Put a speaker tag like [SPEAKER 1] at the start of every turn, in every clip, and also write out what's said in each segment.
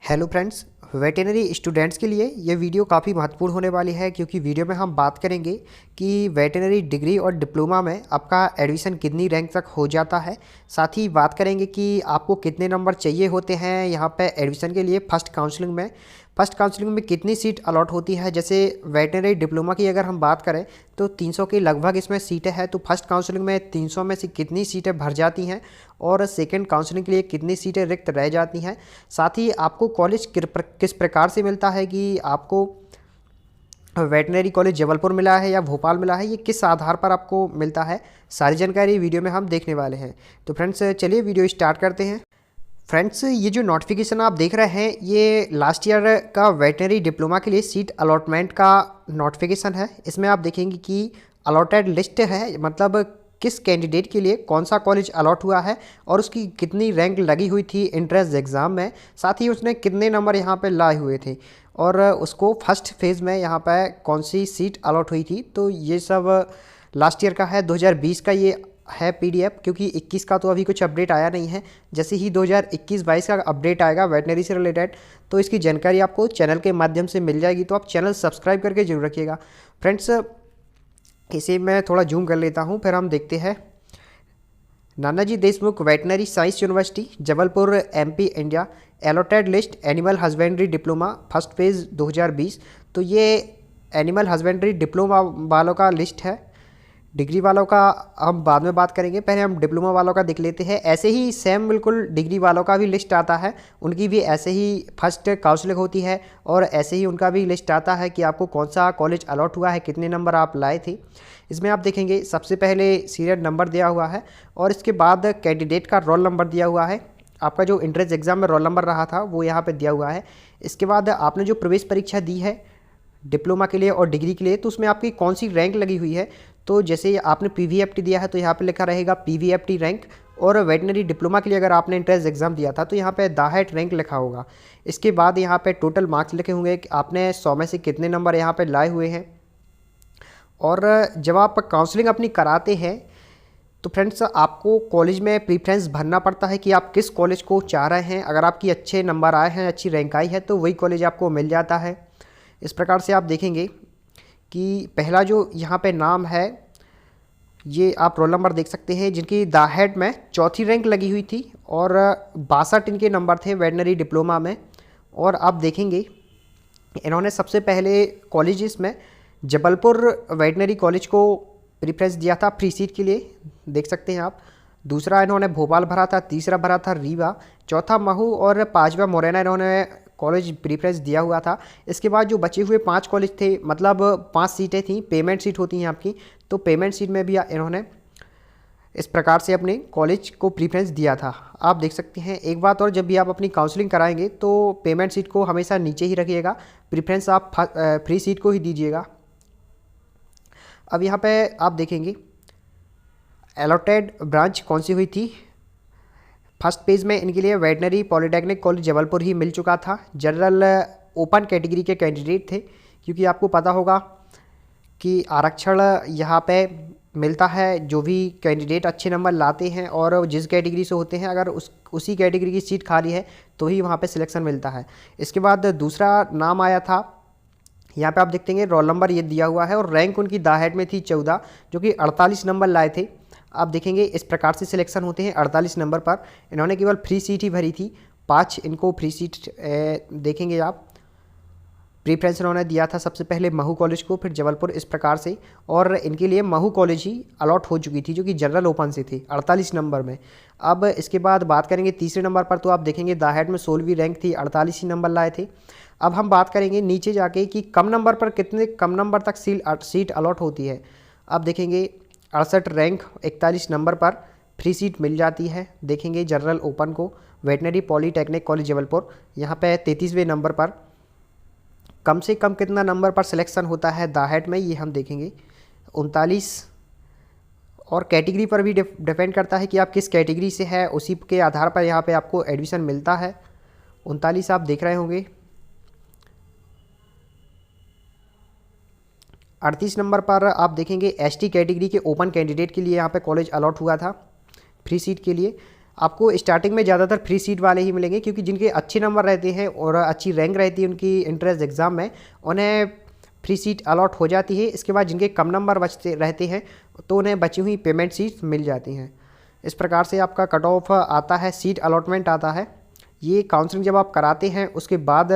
[SPEAKER 1] Hello friends, veterinary students के लिए ये वीडियो काफ़ी महत्वपूर्ण होने वाली है क्योंकि वीडियो में हम बात करेंगे कि वेटेनरी डिग्री और डिप्लोमा में आपका एडमिशन कितनी रैंक तक हो जाता है। साथ ही बात करेंगे कि आपको कितने नंबर चाहिए होते हैं यहाँ पे एडमिशन के लिए फर्स्ट काउंसलिंग में कितनी सीट अलॉट होती है। जैसे वेटेनरी डिप्लोमा की अगर हम बात करें तो 300 के लगभग इसमें सीटें हैं, तो फर्स्ट काउंसलिंग में 300 में से कितनी सीटें भर जाती हैं और सेकंड काउंसलिंग के लिए कितनी सीटें रिक्त रह जाती हैं। साथ ही आपको कॉलेज किस प्रकार से मिलता है कि आपको वेटनरी कॉलेज जबलपुर मिला है या भोपाल मिला है, ये किस आधार पर आपको मिलता है, सारी जानकारी वीडियो में हम देखने वाले हैं। तो फ्रेंड्स चलिए वीडियो स्टार्ट करते हैं। फ्रेंड्स ये जो नोटिफिकेशन आप देख रहे हैं ये लास्ट ईयर का वेटनरी डिप्लोमा के लिए सीट अलॉटमेंट का नोटिफिकेशन है। इसमें आप देखेंगे कि अलॉटेड लिस्ट है, मतलब किस कैंडिडेट के लिए कौन सा कॉलेज अलॉट हुआ है और उसकी कितनी रैंक लगी हुई थी एंट्रेंस एग्ज़ाम में, साथ ही उसने कितने नंबर यहाँ पे लाए हुए थे और उसको फर्स्ट फेज़ में यहाँ पे कौन सी सीट अलॉट हुई थी। तो ये सब लास्ट ईयर का है, 2020 का ये है पीडीएफ, क्योंकि 21 का तो अभी कुछ अपडेट आया नहीं है। जैसे ही 2021-22 का अपडेट आएगा वेटनरी से रिलेटेड तो इसकी जानकारी आपको चैनल के माध्यम से मिल जाएगी, तो आप चैनल सब्सक्राइब करके जरूर रखिएगा। फ्रेंड्स इसे मैं थोड़ा जूम कर लेता हूँ, फिर हम देखते हैं। Nanaji Deshmukh veterinary science university Jabalpur MP India, allotted list animal husbandry diploma first phase 2020। तो ये एनिमल हस्बेंड्री डिप्लोमा वालों का लिस्ट है, डिग्री वालों का हम बाद में बात करेंगे, पहले हम डिप्लोमा वालों का देख लेते हैं। ऐसे ही सेम बिल्कुल डिग्री वालों का भी लिस्ट आता है, उनकी भी ऐसे ही फर्स्ट काउंसलिंग होती है और ऐसे ही उनका भी लिस्ट आता है कि आपको कौन सा कॉलेज अलॉट हुआ है, कितने नंबर आप लाए थे। इसमें आप देखेंगे सबसे पहले सीरियल नंबर दिया हुआ है और इसके बाद कैंडिडेट का रोल नंबर दिया हुआ है। आपका जो एंट्रेंस एग्ज़ाम में रोल नंबर रहा था वो यहाँ पर दिया हुआ है। इसके बाद आपने जो प्रवेश परीक्षा दी है डिप्लोमा के लिए और डिग्री के लिए, तो उसमें आपकी कौन सी रैंक लगी हुई है। तो जैसे आपने पीवीएफटी दिया है तो यहाँ पे लिखा रहेगा पीवीएफटी रैंक, और वेटनरी डिप्लोमा के लिए अगर आपने एंट्रेंस एग्ज़ाम दिया था तो यहाँ पे दाहेट रैंक लिखा होगा। इसके बाद यहाँ पे टोटल मार्क्स लिखे होंगे कि आपने 100 में से कितने नंबर यहाँ पे लाए हुए हैं। और जब आप काउंसलिंग अपनी कराते हैं तो फ्रेंड्स आपको कॉलेज में प्रीफ्रेंस भरना पड़ता है कि आप किस कॉलेज को चाह रहे हैं। अगर आपकी अच्छे नंबर आए हैं, अच्छी रैंक आई है, तो वही कॉलेज आपको मिल जाता है। इस प्रकार से आप देखेंगे कि पहला जो यहाँ पे नाम है, ये आप रोल नंबर देख सकते हैं, जिनकी दाहेड में चौथी रैंक लगी हुई थी और 62 इनके नंबर थे वेटनरी डिप्लोमा में। और आप देखेंगे इन्होंने सबसे पहले कॉलेजेस में जबलपुर वेटनरी कॉलेज को प्रेफरेंस दिया था फ्री सीट के लिए, देख सकते हैं आप। दूसरा इन्होंने भोपाल भरा था, तीसरा भरा था रीवा, चौथा महू और पाँचवा मोरेना इन्होंने कॉलेज प्रीफ्रेंस दिया हुआ था। इसके बाद जो बचे हुए 5 कॉलेज थे, मतलब 5 सीटें थी, पेमेंट सीट होती हैं आपकी, तो पेमेंट सीट में भी इन्होंने इस प्रकार से अपने कॉलेज को प्रीफ्रेंस दिया था। आप देख सकते हैं। एक बात और, जब भी आप अपनी काउंसलिंग कराएंगे तो पेमेंट सीट को हमेशा नीचे ही रखिएगा, प्रीफ्रेंस आप फ्री सीट को ही दीजिएगा। अब यहाँ पे आप देखेंगे अलॉटेड ब्रांच कौन सी हुई थी। फर्स्ट पेज में इनके लिए वेटनरी पॉलिटेक्निक कॉलेज जबलपुर ही मिल चुका था। जनरल ओपन कैटेगरी के कैंडिडेट थे, क्योंकि आपको पता होगा कि आरक्षण यहाँ पे मिलता है जो भी कैंडिडेट अच्छे नंबर लाते हैं और जिस कैटेगरी से होते हैं, अगर उसी कैटेगरी की सीट खाली है तो ही वहाँ पे सिलेक्शन मिलता है। इसके बाद दूसरा नाम आया था, यहाँ पे आप देखते हैं रोल नंबर ये दिया हुआ है और रैंक उनकी दाहेड में थी 14, जो कि 48 नंबर लाए थे। आप देखेंगे इस प्रकार से सिलेक्शन होते हैं 48 नंबर पर। इन्होंने केवल फ्री सीट ही भरी थी, 5 इनको फ्री सीट देखेंगे आप। प्रीफ्रेंस इन्होंने दिया था सबसे पहले महू कॉलेज को, फिर जबलपुर, इस प्रकार से। और इनके लिए महू कॉलेज ही अलॉट हो चुकी थी, जो कि जनरल ओपन से थी 48 नंबर में। अब इसके बाद बात करेंगे तीसरे नंबर पर, तो आप देखेंगे दाहेड में 16वीं रैंक थी, 48 ही नंबर लाए थे। अब हम बात करेंगे नीचे जाके कि कम नंबर पर कितने कम नंबर तक सीट अलॉट होती है। आप देखेंगे 68 रैंक 41 नंबर पर फ्री सीट मिल जाती है। देखेंगे जनरल ओपन को वेटनरी पॉलीटेक्निक कॉलेज जबलपुर, यहाँ पे 33वें नंबर पर कम से कम कितना नंबर पर सिलेक्शन होता है दाहेड में, ये हम देखेंगे 39। और कैटेगरी पर भी डिपेंड करता है कि आप किस कैटेगरी से है, उसी के आधार पर यहाँ पे आपको एडमिशन मिलता है। 39 आप देख रहे होंगे। 38 नंबर पर आप देखेंगे एसटी कैटेगरी के ओपन कैंडिडेट के लिए यहाँ पे कॉलेज अलॉट हुआ था फ्री सीट के लिए। आपको स्टार्टिंग में ज़्यादातर फ्री सीट वाले ही मिलेंगे, क्योंकि जिनके अच्छे नंबर रहते हैं और अच्छी रैंक रहती है उनकी एंट्रेंस एग्ज़ाम में, उन्हें फ्री सीट अलॉट हो जाती है। इसके बाद जिनके कम नंबर बचते रहते हैं तो उन्हें बची हुई पेमेंट सीट मिल जाती हैं। इस प्रकार से आपका कट ऑफ आता है, सीट अलॉटमेंट आता है। ये काउंसलिंग जब आप कराते हैं उसके बाद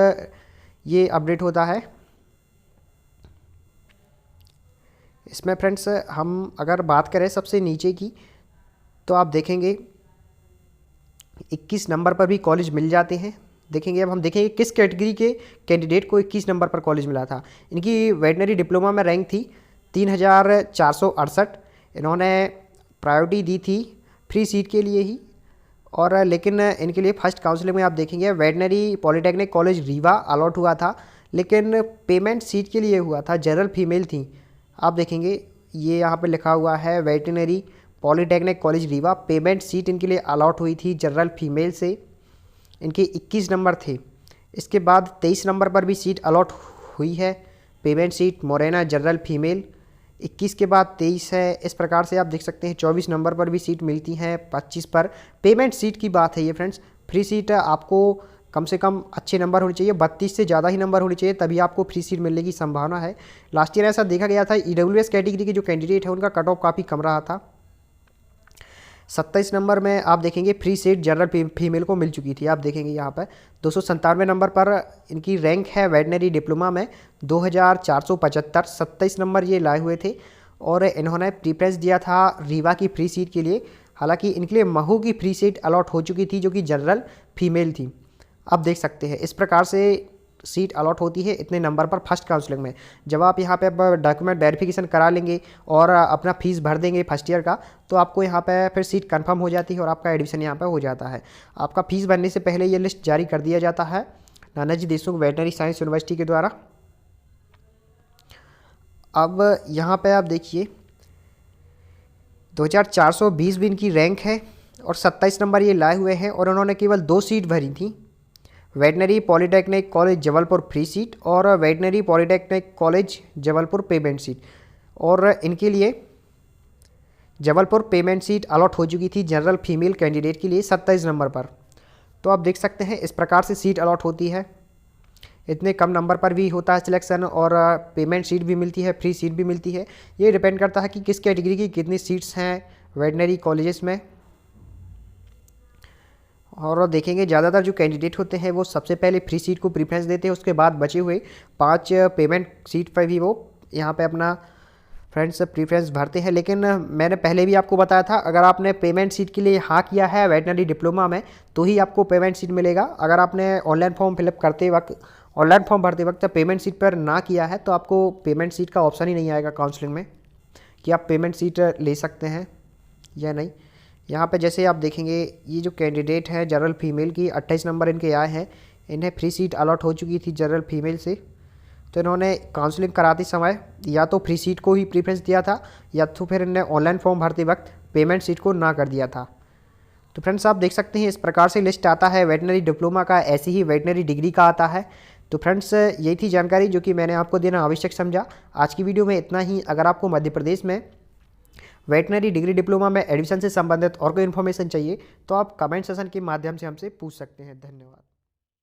[SPEAKER 1] ये अपडेट होता है। इसमें फ्रेंड्स हम अगर बात करें सबसे नीचे की, तो आप देखेंगे 21 नंबर पर भी कॉलेज मिल जाते हैं। देखेंगे, अब हम देखेंगे किस कैटेगरी के कैंडिडेट को 21 नंबर पर कॉलेज मिला था। इनकी वेटनरी डिप्लोमा में रैंक थी 3468। इन्होंने प्रायोरिटी दी थी फ्री सीट के लिए ही, और लेकिन इनके लिए फर्स्ट काउंसलिंग में आप देखेंगे veterinary polytechnic college Rewa allot हुआ था, लेकिन पेमेंट सीट के लिए हुआ था, जनरल फीमेल थी। आप देखेंगे ये यहाँ पर लिखा हुआ है veterinary polytechnic college Rewa, payment seat इनके लिए अलॉट हुई थी जनरल फीमेल से। इनके 21 नंबर थे। इसके बाद 23 नंबर पर भी सीट अलॉट हुई है, payment seat Morena general female. 21 के बाद 23 है। इस प्रकार से आप देख सकते हैं 24 नंबर पर भी सीट मिलती हैं। 25 पर पेमेंट सीट की बात है ये फ्रेंड्स। फ्री सीट आपको कम से कम अच्छे नंबर होने चाहिए, 32 से ज़्यादा ही नंबर होने चाहिए, तभी आपको फ्री सीट मिलने की संभावना है। लास्ट ईयर ऐसा देखा गया था, EWS कैटेगरी के जो कैंडिडेट है उनका कट ऑफ काफ़ी कम रहा था। 27 नंबर में आप देखेंगे फ्री सीट जनरल फीमेल को मिल चुकी थी। आप देखेंगे यहाँ पर 297 नंबर पर इनकी रैंक है वेटनरी डिप्लोमा में 2475। 27 नंबर ये लाए हुए थे और इन्होंने प्रीफरेंस दिया था रीवा की फ्री सीट के लिए। हालांकि इनके लिए महू की फ्री सीट अलॉट हो चुकी थी जो कि जनरल फीमेल थी। आप देख सकते हैं इस प्रकार से सीट अलॉट होती है इतने नंबर पर फर्स्ट काउंसलिंग में। जब आप यहाँ पे डॉक्यूमेंट वेरिफिकेशन करा लेंगे और अपना फीस भर देंगे फर्स्ट ईयर का, तो आपको यहाँ पे फिर सीट कंफर्म हो जाती है और आपका एडमिशन यहाँ पे हो जाता है। आपका फीस भरने से पहले ये लिस्ट जारी कर दिया जाता है नानाजी देशमुख वेटनरी साइंस यूनिवर्सिटी के द्वारा। अब यहाँ पर आप देखिए 2420 भी इनकी रैंक है और 27 नंबर ये लाए हुए हैं और उन्होंने केवल 2 सीट भरी थी, veterinary polytechnic college Jabalpur free seat और veterinary polytechnic college Jabalpur payment seat. और इनके लिए जबलपुर पेमेंट सीट अलॉट हो चुकी थी जनरल फीमेल कैंडिडेट के लिए 27 नंबर पर। तो आप देख सकते हैं इस प्रकार से सीट अलॉट होती है। इतने कम नंबर पर भी होता है सिलेक्शन और पेमेंट सीट भी मिलती है, फ्री सीट भी मिलती है। ये डिपेंड करता है कि किस कैटेगरी की कितनी सीट्स हैं वेटनरी कॉलेजेस में। और देखेंगे ज़्यादातर जो कैंडिडेट होते हैं वो सबसे पहले फ्री सीट को प्रीफरेंस देते हैं, उसके बाद बचे हुए 5 पेमेंट सीट पर भी वो यहाँ पे अपना फ्रेंड्स प्रीफरेंस भरते हैं। लेकिन मैंने पहले भी आपको बताया था, अगर आपने पेमेंट सीट के लिए हाँ किया है वेटनरी डिप्लोमा में तो ही आपको पेमेंट सीट मिलेगा। अगर आपने ऑनलाइन फॉर्म फिलअप करते वक्त, ऑनलाइन फॉर्म भरते वक्त पेमेंट सीट पर ना किया है तो आपको पेमेंट सीट का ऑप्शन ही नहीं आएगा काउंसलिंग में कि आप पेमेंट सीट ले सकते हैं या नहीं। यहाँ पे जैसे आप देखेंगे ये जो कैंडिडेट है जनरल फीमेल की 28 नंबर इनके आए हैं, इन्हें फ्री सीट अलॉट हो चुकी थी जनरल फीमेल से। तो इन्होंने काउंसलिंग कराते समय या तो फ्री सीट को ही प्रीफरेंस दिया था या तो फिर इन्हें ऑनलाइन फॉर्म भरते वक्त पेमेंट सीट को ना कर दिया था। तो फ्रेंड्स आप देख सकते हैं इस प्रकार से लिस्ट आता है वेटनरी डिप्लोमा का, ऐसे ही वेटनरी डिग्री का आता है। तो फ्रेंड्स यही थी जानकारी जो कि मैंने आपको देना आवश्यक समझा। आज की वीडियो में इतना ही। अगर आपको मध्य प्रदेश में वेटनरी डिग्री डिप्लोमा में एडमिशन से संबंधित और कोई इन्फॉर्मेशन चाहिए तो आप कमेंट सेशन के माध्यम से हमसे पूछ सकते हैं। धन्यवाद।